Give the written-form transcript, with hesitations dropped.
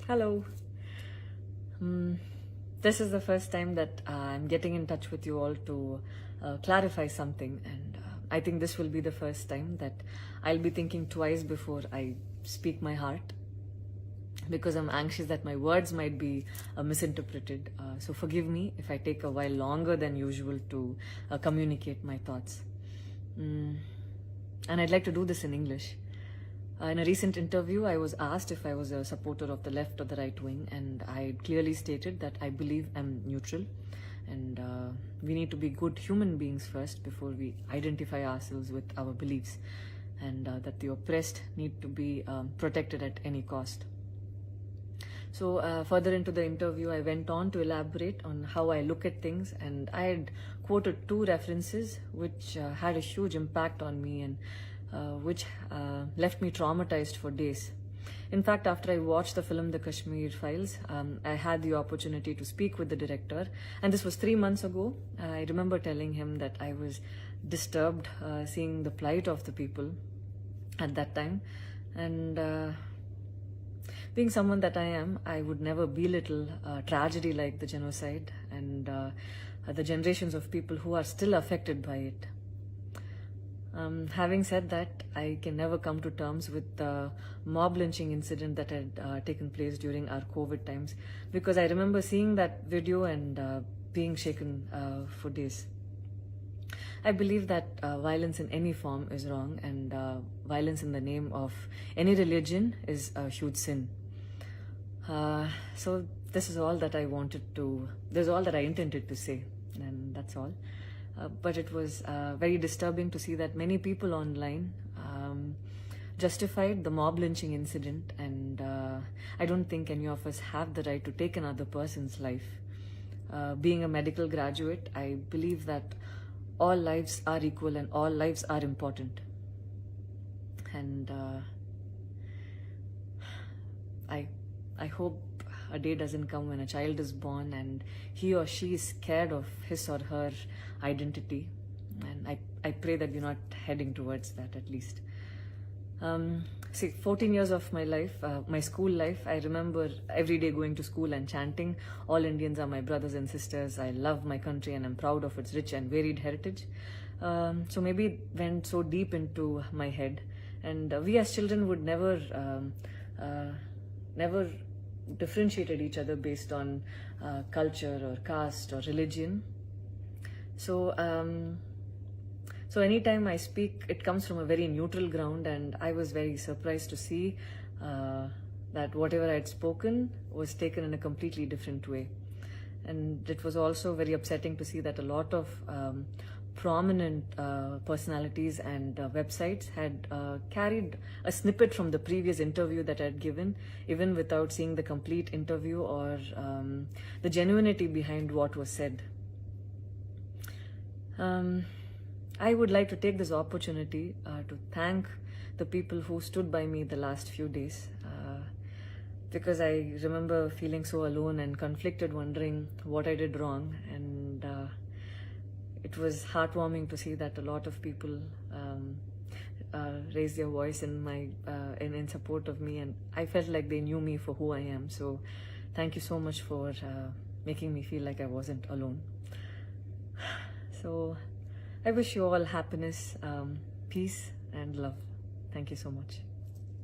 Hello. This is the first time that I'm getting in touch with you all to clarify something, and I think this will be the first time that I'll be thinking twice before I speak my heart, because I'm anxious that my words might be misinterpreted. So forgive me if I take a while longer than usual to communicate my thoughts. And I'd like to do this in English. In a recent interview, I was asked if I was a supporter of the left or the right wing, and I clearly stated that I believe I'm neutral, and we need to be good human beings first before we identify ourselves with our beliefs, and that the oppressed need to be protected at any cost. So further into the interview, I went on to elaborate on how I look at things, and I had quoted two references which had a huge impact on me, and which left me traumatized for days. In fact, after I watched the film The Kashmir Files, I had the opportunity to speak with the director, and this was 3 months ago. I remember telling him that I was disturbed seeing the plight of the people at that time, and being someone that I am, I would never belittle tragedy like the genocide and the generations of people who are still affected by it. Having said that, I can never come to terms with the mob lynching incident that had taken place during our COVID times, because I remember seeing that video and being shaken for days. I believe that violence in any form is wrong, and violence in the name of any religion is a huge sin. So this is all that I intended to say, and that's all. But it was very disturbing to see that many people online justified the mob lynching incident, and I don't think any of us have the right to take another person's life. Being a medical graduate, I believe that all lives are equal and all lives are important. And I hope a day doesn't come when a child is born and he or she is scared of his or her identity, and I pray that we're not heading towards that, at least. 14 years of my life, my school life, I remember every day going to school and chanting, "All Indians are my brothers and sisters. I love my country and I'm proud of its rich and varied heritage." So maybe it went so deep into my head, and we as children would never differentiated each other based on culture or caste or religion. So anytime I speak, it comes from a very neutral ground, and I was very surprised to see that whatever I had spoken was taken in a completely different way. And it was also very upsetting to see that a lot of prominent personalities and websites had carried a snippet from the previous interview that I had given, even without seeing the complete interview or the genuinity behind what was said. I would like to take this opportunity to thank the people who stood by me the last few days, because I remember feeling so alone and conflicted, wondering what I did wrong, and it was heartwarming to see that a lot of people raised their voice in support of me, and I felt like they knew me for who I am. So thank you so much for making me feel like I wasn't alone. So I wish you all happiness, peace and love. Thank you so much.